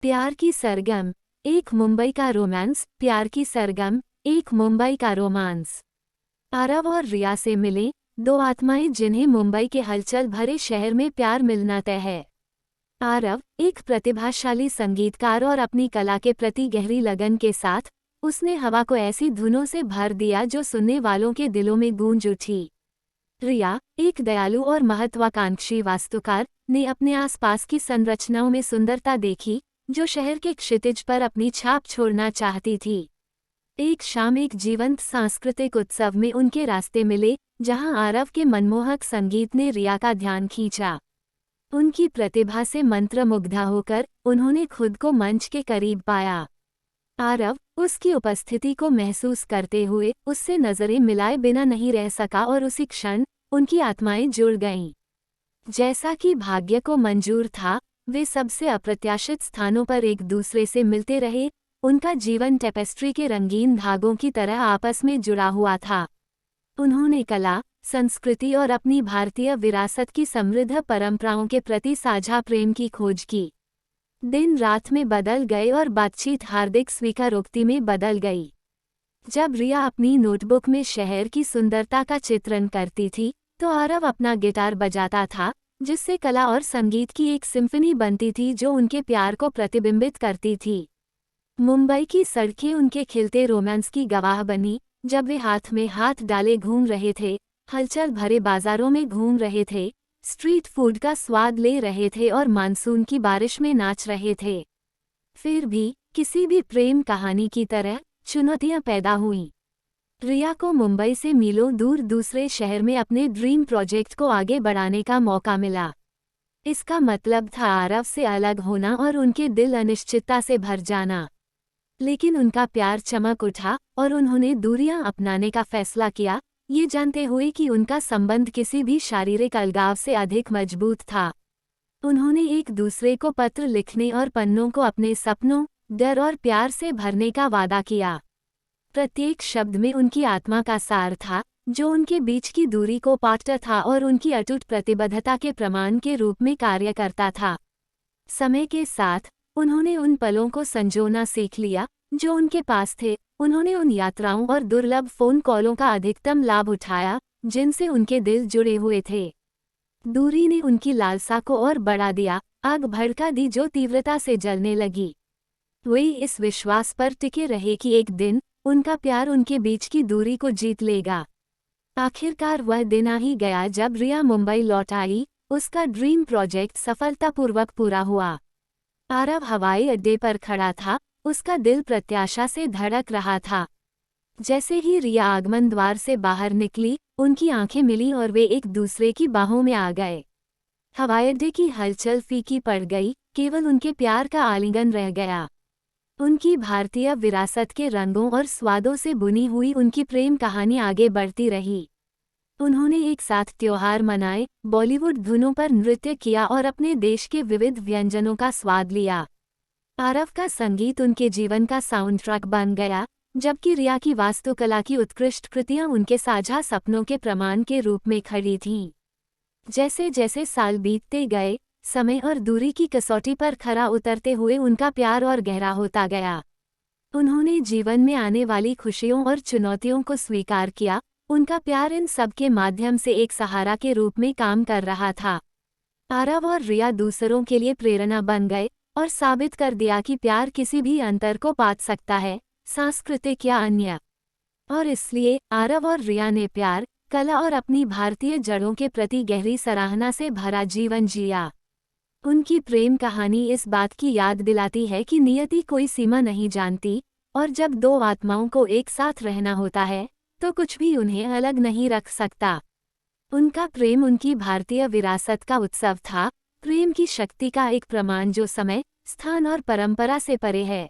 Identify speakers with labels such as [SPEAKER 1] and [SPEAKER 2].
[SPEAKER 1] प्यार की सरगम, एक मुंबई का रोमांस। प्यार की सरगम, एक मुंबई का रोमांस। आरव और रिया से मिले दो आत्माएं जिन्हें मुंबई के हलचल भरे शहर में प्यार मिलना तय है। आरव एक प्रतिभाशाली संगीतकार और अपनी कला के प्रति गहरी लगन के साथ उसने हवा को ऐसी धुनों से भर दिया जो सुनने वालों के दिलों में गूंज उठी। रिया एक दयालु और महत्वाकांक्षी वास्तुकार ने अपने आसपास की संरचनाओं में सुंदरता देखी जो शहर के क्षितिज पर अपनी छाप छोड़ना चाहती थी। एक शाम एक जीवंत सांस्कृतिक उत्सव में उनके रास्ते मिले जहां आरव के मनमोहक संगीत ने रिया का ध्यान खींचा। उनकी प्रतिभा से मंत्रमुग्धा होकर उन्होंने खुद को मंच के करीब पाया। आरव उसकी उपस्थिति को महसूस करते हुए उससे नजरें मिलाए बिना नहीं रह सका और उसी क्षण उनकी आत्माएं जुड़ गईं। जैसा कि भाग्य को मंजूर था, वे सबसे अप्रत्याशित स्थानों पर एक दूसरे से मिलते रहे। उनका जीवन टेपेस्ट्री के रंगीन धागों की तरह आपस में जुड़ा हुआ था। उन्होंने कला, संस्कृति और अपनी भारतीय विरासत की समृद्ध परंपराओं के प्रति साझा प्रेम की खोज की। दिन रात में बदल गए और बातचीत हार्दिक स्वीकारोक्ति में बदल गई। जब रिया अपनी नोटबुक में शहर की सुंदरता का चित्रण करती थी तो आरव अपना गिटार बजाता था, जिससे कला और संगीत की एक सिम्फनी बनती थी जो उनके प्यार को प्रतिबिंबित करती थी। मुंबई की सड़कें उनके खिलते रोमांस की गवाह बनी। जब वे हाथ में हाथ डाले घूम रहे थे, हलचल भरे बाजारों में घूम रहे थे, स्ट्रीट फूड का स्वाद ले रहे थे और मानसून की बारिश में नाच रहे थे। फिर भी किसी भी प्रेम कहानी की तरह चुनौतियां पैदा हुईं। रिया को मुंबई से मीलों दूर दूसरे शहर में अपने ड्रीम प्रोजेक्ट को आगे बढ़ाने का मौका मिला। इसका मतलब था आरव से अलग होना और उनके दिल अनिश्चितता से भर जाना। लेकिन उनका प्यार चमक उठा और उन्होंने दूरियां अपनाने का फैसला किया, ये जानते हुए कि उनका संबंध किसी भी शारीरिक अलगाव से अधिक मजबूत था। उन्होंने एक दूसरे को पत्र लिखने और पन्नों को अपने सपनों, डर और प्यार से भरने का वादा किया। प्रत्येक शब्द में उनकी आत्मा का सार था, जो उनके बीच की दूरी को पाटता था और उनकी अटूट प्रतिबद्धता के प्रमाण के रूप में कार्य करता था। समय के साथ उन्होंने उन पलों को संजोना सीख लिया जो उनके पास थे। उन्होंने उन यात्राओं और दुर्लभ फोन कॉलों का अधिकतम लाभ उठाया जिनसे उनके दिल जुड़े हुए थे। दूरी ने उनकी लालसा को और बढ़ा दिया, आग भड़का दी जो तीव्रता से जलने लगी। वे इस विश्वास पर टिके रहे कि एक दिन उनका प्यार उनके बीच की दूरी को जीत लेगा। आखिरकार वह दिन आ ही गया जब रिया मुंबई लौट आई। उसका ड्रीम प्रोजेक्ट सफलतापूर्वक पूरा हुआ। आरव हवाई अड्डे पर खड़ा था, उसका दिल प्रत्याशा से धड़क रहा था। जैसे ही रिया आगमन द्वार से बाहर निकली, उनकी आंखें मिली और वे एक दूसरे की बाहों में आ गए। हवाई अड्डे की हलचल फीकी पड़ गई, केवल उनके प्यार का आलिंगन रह गया। उनकी भारतीय विरासत के रंगों और स्वादों से बुनी हुई उनकी प्रेम कहानी आगे बढ़ती रही। उन्होंने एक साथ त्योहार मनाए, बॉलीवुड धुनों पर नृत्य किया और अपने देश के विविध व्यंजनों का स्वाद लिया। आरव का संगीत उनके जीवन का साउंडट्रैक बन गया, जबकि रिया की वास्तुकला की उत्कृष्ट कृतियां उनके साझा सपनों के प्रमाण के रूप में खड़ी थीं। जैसे जैसे साल बीतते गए, समय और दूरी की कसौटी पर खरा उतरते हुए उनका प्यार और गहरा होता गया। उन्होंने जीवन में आने वाली खुशियों और चुनौतियों को स्वीकार किया। उनका प्यार इन सब के माध्यम से एक सहारा के रूप में काम कर रहा था। आरव और रिया दूसरों के लिए प्रेरणा बन गए और साबित कर दिया कि प्यार किसी भी अंतर को पाट सकता है, सांस्कृतिक या अन्य। और इसलिए आरव और रिया ने प्यार, कला और अपनी भारतीय जड़ों के प्रति गहरी सराहना से भरा जीवन जिया। उनकी प्रेम कहानी इस बात की याद दिलाती है कि नियति कोई सीमा नहीं जानती, और जब दो आत्माओं को एक साथ रहना होता है तो कुछ भी उन्हें अलग नहीं रख सकता। उनका प्रेम उनकी भारतीय विरासत का उत्सव था, प्रेम की शक्ति का एक प्रमाण जो समय, स्थान और परंपरा से परे है।